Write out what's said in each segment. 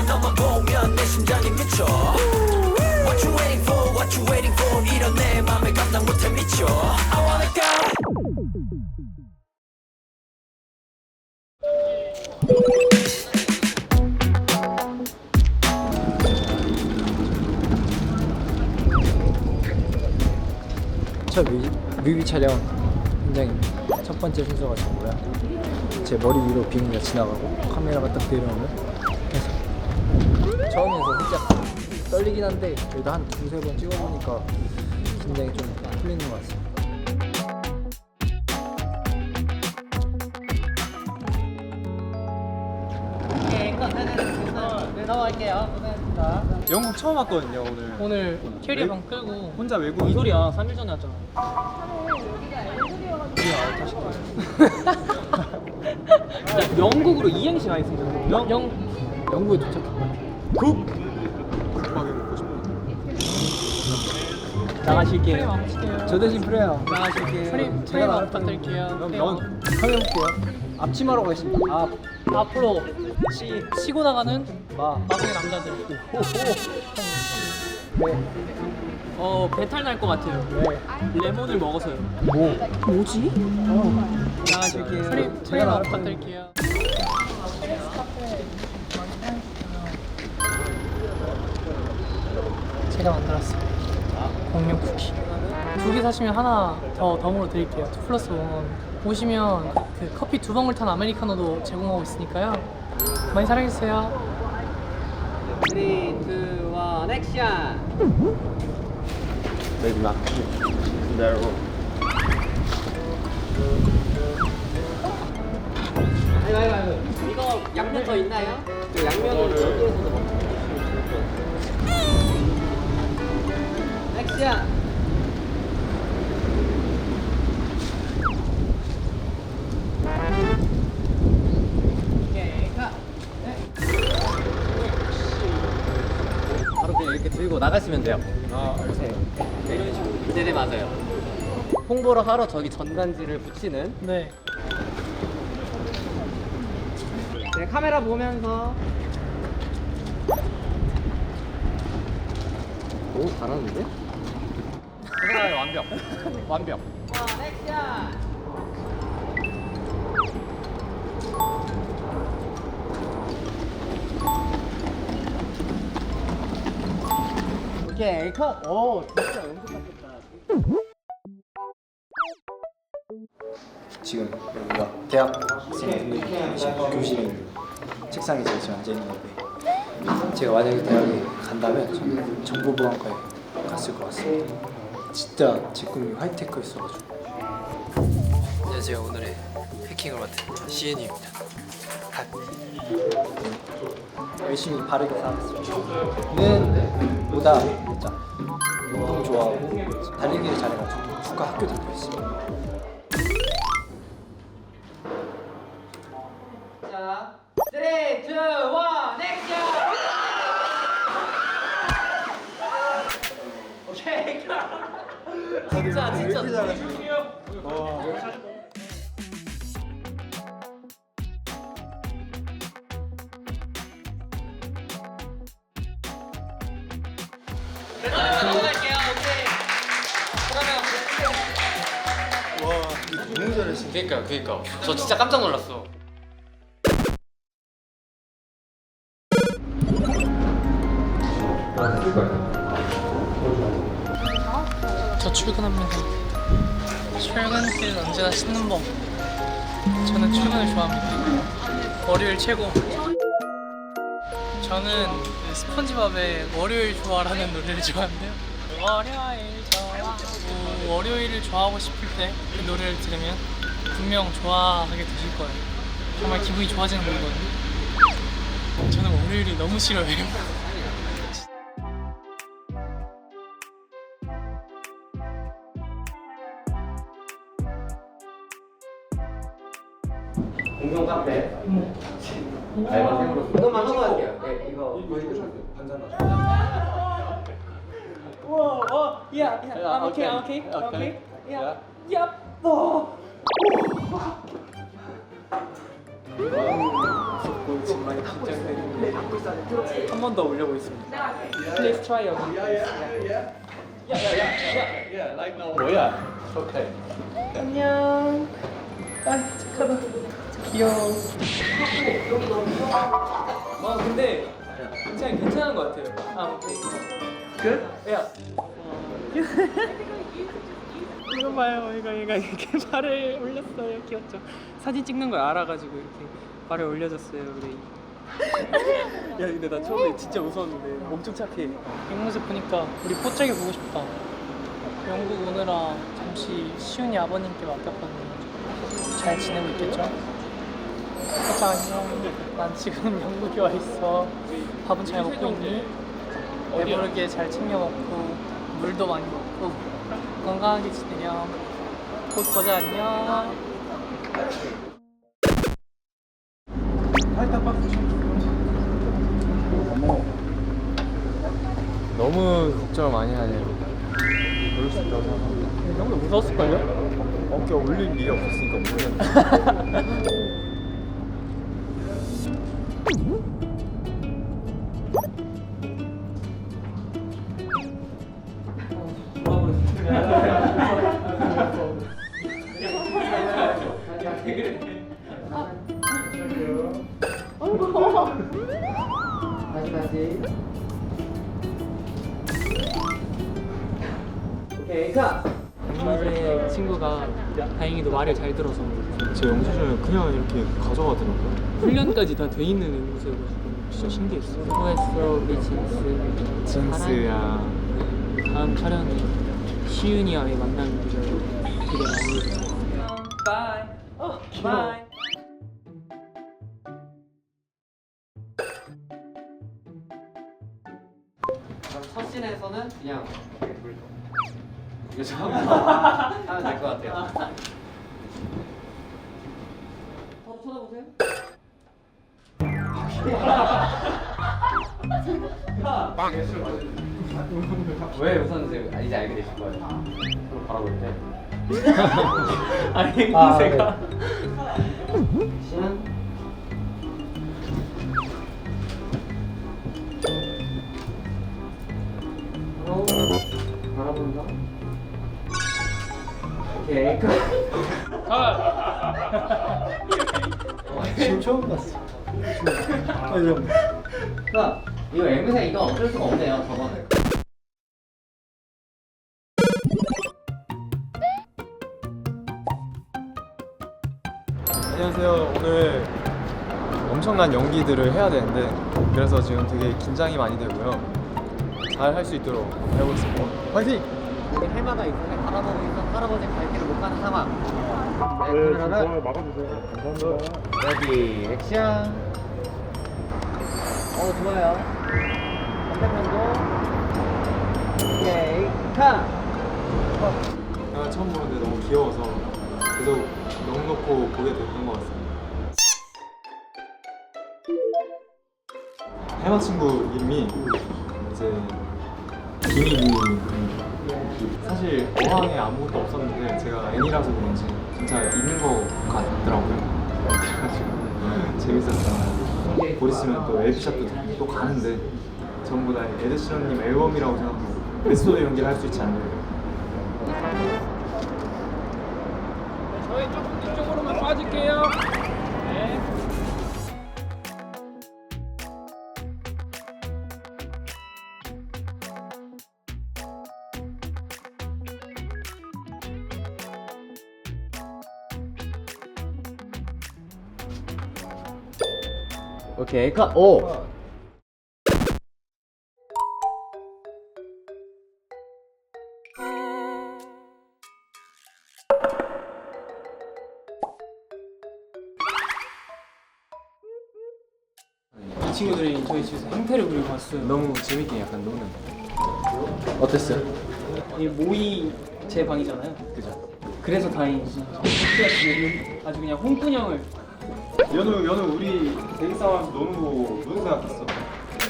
너만 보면 내 심장이 미쳐. What you waiting for? What you waiting for? 이런 내 맘에 감당 못해 미쳐. I wanna go. 첫 뮤비 촬영 현장입니다. 첫 번째 순서가 저고요. 제 머리 위로 비행기가 지나가고 카메라가 딱 내려오면 처음에서 살짝 떨리긴 한데 그래도 한 두세 번 찍어보니까 긴장이 좀 풀리는 것 같습니다. 네, 넘어갈게요. 고생했습니다. 영국 처음 왔거든요 오늘 캐리어방 끌고 혼자 외국 뭔 소리야? 3일 전에 왔잖아. 영국으로 이행시 가겠습니다. 영국에 도착했거든요. 국밥이 먹고 싶어. 나가실게요. 저 대신 프레요. 나가실게요. 프레임 부탁드릴게요. 넌 확인해볼게요. 앞치마로 가겠습니다. 앞으로 치고 나가는 마. 마성의 남자들. 네. 배탈 날 것 같아요. 네. 레몬을 먹어서요. 뭐지? 나가실게요. 프레임 부탁드릴게요. 제가 만들었어요. 공룡 쿠키. 2개 사시면 하나 더 덤으로 드릴게요. 2+1. 오시면 그 커피 2방울 탄 아메리카노도 제공하고 있으니까요. 많이 사랑해주세요. 3, 2, 1, 액션! Maybe not. There. 아이고. 이거 양면 더 있나요? 그 양면을 여기에서도 먹고. 액션! 바로 그냥 이렇게 들고 나가시면 돼요. 보세요. 네네 맞아요. 홍보를 하러 저기 전단지를 붙이는. 네. 네 카메라 보면서. 오 잘하는데? 생각하면 완벽. 완벽. 액션! 오케이 컷. 오 진짜 연습하셨다. 지금 여기가 대학생분들이 계신 교실에 책상에 제가 지금 앉아 있는 건데 제가 만약에 대학에 간다면 저는 정보보안과에 갔을 것 같습니다. 진짜 제 꿈이 하이테크였어가지고. 안녕하세요. 오늘의 해킹을 맡은 시은이입니다. 열심히 바르게 살았습니다. 는 보다 진짜 운동 좋아하고 달리기를 잘해가지고 국가 학교 다니고 있습니다. 자, 3, 2, 1, 액션! 오케이. 진짜. 넘어갈게요. 오케이. 그러면 너무 잘했어. 그니까. 저 진짜 깜짝 놀랐어. 저 출근합니다. 출근길은 언제나 씻는 법. 저는 출근을 좋아합니다. 월요일 최고. 저는 스폰지밥의 월요일 좋아라는 노래를 좋아하는데요. 월요일 좋아. 월요일을 좋아하고 싶을 때 그 노래를 들으면 분명 좋아하게 되실 거예요. 정말 기분이 좋아지는 노래거든요. 저는 월요일이 너무 싫어해요. 공룡 카페. 알바생으로 이것만 하고 갈게요. 네, 이거 Whoa, yeah, I'm okay. Yeah. Yep. Oh. 무섭고 지금 많이 긴장되는데 한 번 더 올려보겠습니다. Please try again. 안녕. 아 착하다. 귀여워. 근데 굉장히 괜찮은 것 같아요. 오케이. 끝? 야. 이거 봐요. 얘가 이렇게 발을 올렸어요. 귀엽죠? 사진 찍는 걸 알아가지고 이렇게 발을 올려줬어요. 우리. 야 근데 나 처음에 진짜 무서웠는데 엄청 착해. 이 모습 보니까 우리 포짝이 보고 싶다. 영국 오느라 잠시 시훈이 아버님께 맡겼거든요. 잘 지내고 있겠죠? 포짝 안녕. 난 지금 영국에 와 있어. 밥은 잘 먹고 있니? 배부르게 잘 챙겨 먹고 물도 많이 먹고 건강하게 지내렴. 곧 보자. 안녕. 너무 걱정을 많이 하네요. 그럴 수 있다고 생각합니다. 형도 무서웠을걸요? 어깨 올릴 일이 없었으니까 모르겠는데. 다시. 오케이, 가! 이제 친구가 다행히도 말을 잘 들어서 제 영수증을 그냥 이렇게 가져가더라고요. 훈련까지 다 돼 있는 앵무새여가지고 진짜 신기했어. 수고했어 우리 진스. 진스야. 다음 촬영에 시윤이와의 만남기를 기대 많이 해주세요. 바이. 바이. 그럼 첫 씬에서는 그냥 이거 하면 될 것 같아요. 쳐다보세요. 왜 웃었는지 이제 알게 되실 거예요. 그럼 바라볼 때. 아니 앵무새가. 시은. 바라본다. 오케이. 지금 처음 봤어. 자, 이거 앵무새 이거 어쩔 수가 없네요. 저거는. 안녕하세요. 오늘 엄청난 연기들을 해야 되는데 그래서 지금 되게 긴장이 많이 되고요. 잘 할 수 있도록 해보겠습니다. 화이팅! 여기 해마가 있는데 바라보고 있어 할아버지 갈 길을 못 가는 상황. 네, 카메라를 막아주세요. 감사합니다. 레디 액션. 좋아요. 반대편도. 오케이 카. 제가 처음 보는데 너무 귀여워서 계속 넉넉고 보게 됐던 것 같습니다. 해마 친구 이름이 이제 김이민입니다. 사실 어항에 아무것도 없었는데 제가 애니라서 그런지 진짜 있는 것 같더라고요. 그래가지고 재밌었어요. 곧 있으면 또 LP샵도 또 가는데 전부 다 에드시런님 앨범이라고 생각하고 베스트 연기를 할 수 있지 않나요? 저희 조금 뒤쪽으로만 빠질게요. 네. 오케이 컷. 오. 이 친구들이 저희 집에서 행태를 부리고 왔어요. 너무 재밌게 약간 노는. 어땠어요? 이 모이 제 방이잖아요. 그죠? 그래서 다행이지. 아주 그냥 홍군형을 연우 우리 대기 상황에서 노는 거 무슨 생각했어?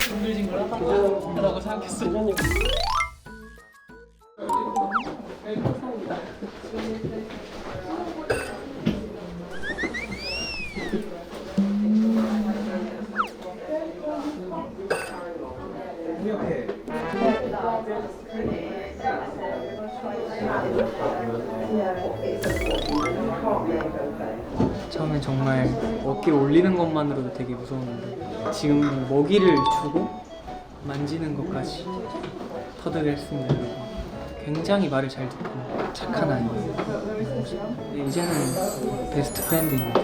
징글징글하다고 생각했어요. 전에는 정말 어깨를 올리는 것만으로도 되게 무서웠는데 지금은 먹이를 주고 만지는 것까지 터득했습니다. 굉장히 말을 잘 듣고 착한 아이예요. 이제는 베스트 프렌드입니다.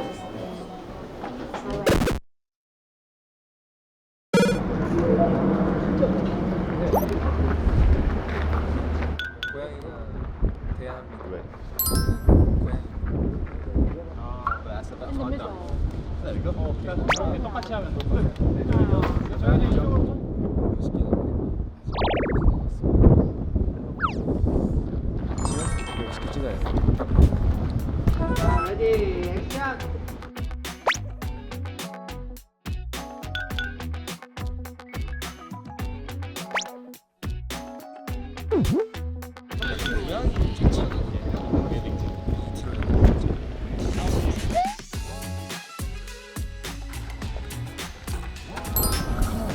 고양이가 대한민국 왜? 똑같이 하면 레디 액션.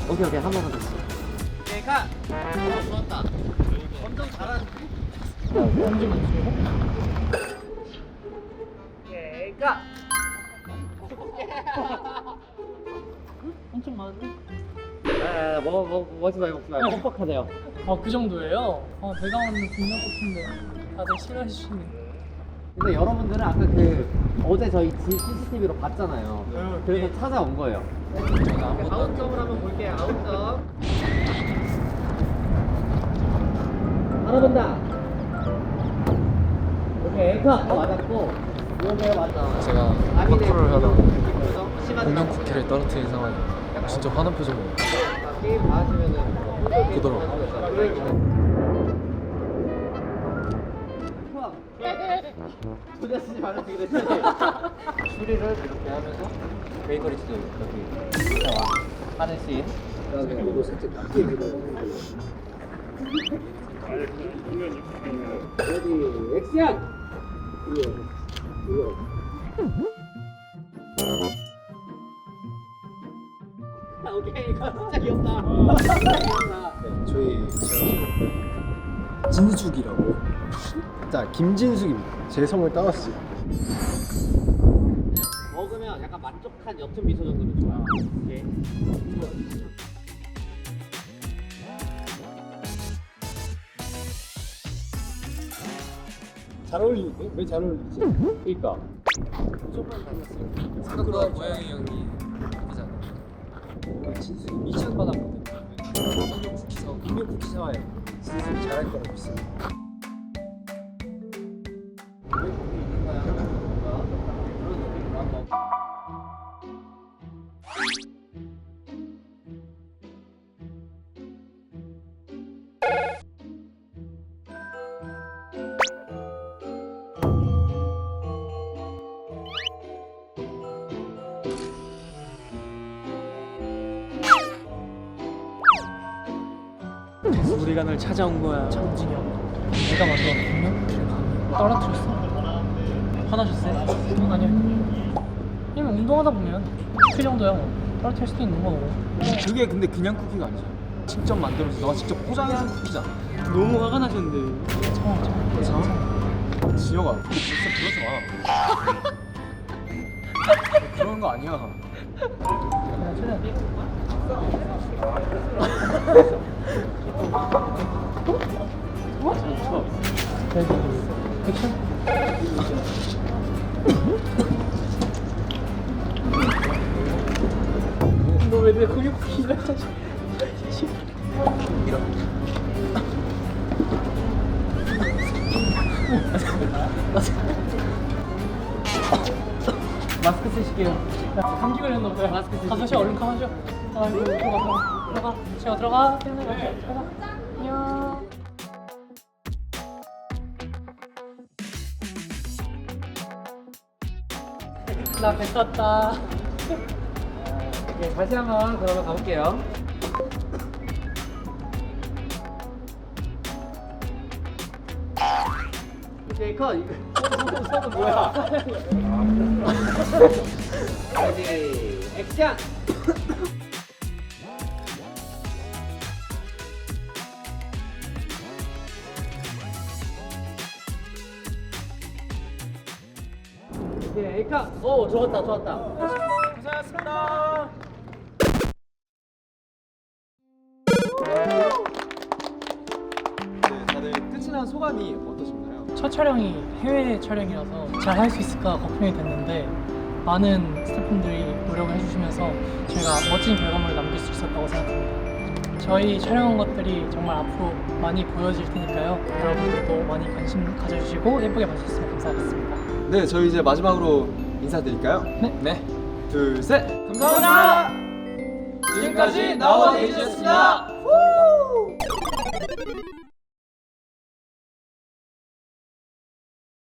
오케이 한 번만 더. 가. 좋았다. 엄청 잘하는데. 가. 엄청 많은데? 먹지 마요. 뻑뻑하네요. 그 정도예요? 배가 없는 분명 같은데 다들 싫어해 주시네. 근데 여러분들은 아까 어제 저희 CCTV로 봤잖아요. 그래서 찾아온 거예요. 아웃점을 한번 볼게요. 아웃점. 알아본다. 오케이 컷. 맞았고. 이거에 맞다. 제가 파크를 하다가 공룡 쿠키를 떨어뜨린 상황이 진짜 화난 표정이에요. 게임 다 하시면은 부드러워. 소리 쓰지 말라 그랬지. 추리를 이렇게 하면서 베이커리스도 여기 나와 하는 씬. 레디 액션. 오케이 이거 진짜 귀엽다. 저희 제가 진숙이라고. 자, 김진숙입니다. 제 성을 따왔어요. 먹으면 약간 만족한 옅은 미소 정도면 좋아요. 오케이. 잘 어울리는데? 왜 잘 어울리지? 그러니까. 사쿠라 고양이 형이 이잖아. 진숙이 미션 받았거든요. 공룡 쿠키 사와요. 진숙이 잘할 거라고 믿습니다. 왜 거기 있는 거야? 뭔가 그런 느낌으로 한번. 우리가 널 찾아온 거야. 정진이 형. 내가 만든 공룡쿠키를 감히 떨어뜨렸어. 화나셨어요? 아니요. 그냥 운동하다 보면 그 정도야 뭐. 떨어뜨릴 수도 있는 거고. 그게 근데 그냥 쿠키가 아니잖아. 직접 만들어서 너가 직접 포장해준 쿠키잖아. 너무 화가 나셨는데. 참. 지혁아, 진짜 그러지 마. 그런 거 아니야. 액션. 너 왜 내 근육키를 마스크 쓰실게요. 감기 걸렸나 보다. 마스크 쓰실게요. 가서 쉬어. 얼른 가서 쉬어. 아이고 들어가. 쉬어 들어가. 들어가. 안녕. 나 뱉었다. 오케이, 다시 한번 그러면 가볼게요. 오케이 컷. 이거 뭐야? 레디 액션. 오케이 카. 오 좋았다 좋았다. 고생하셨습니다. 네, 다들 끝이 난 소감이 어떠신가요? 첫 촬영이 해외 촬영이라서 잘 할 수 있을까 걱정이 됐는데 많은 스태프분들이 노력을 해주시면서 저희가 멋진 결과물을 남길 수 있었다고 생각합니다. 저희 촬영한 것들이 정말 앞으로 많이 보여질 테니까요. 여러분들도 많이 관심 가져주시고 예쁘게 봐주셨으면 감사하겠습니다. 네, 저희 이제 마지막으로 인사드릴까요? 네. 둘, 셋. 감사합니다. 지금까지 나와 데이지였습니다.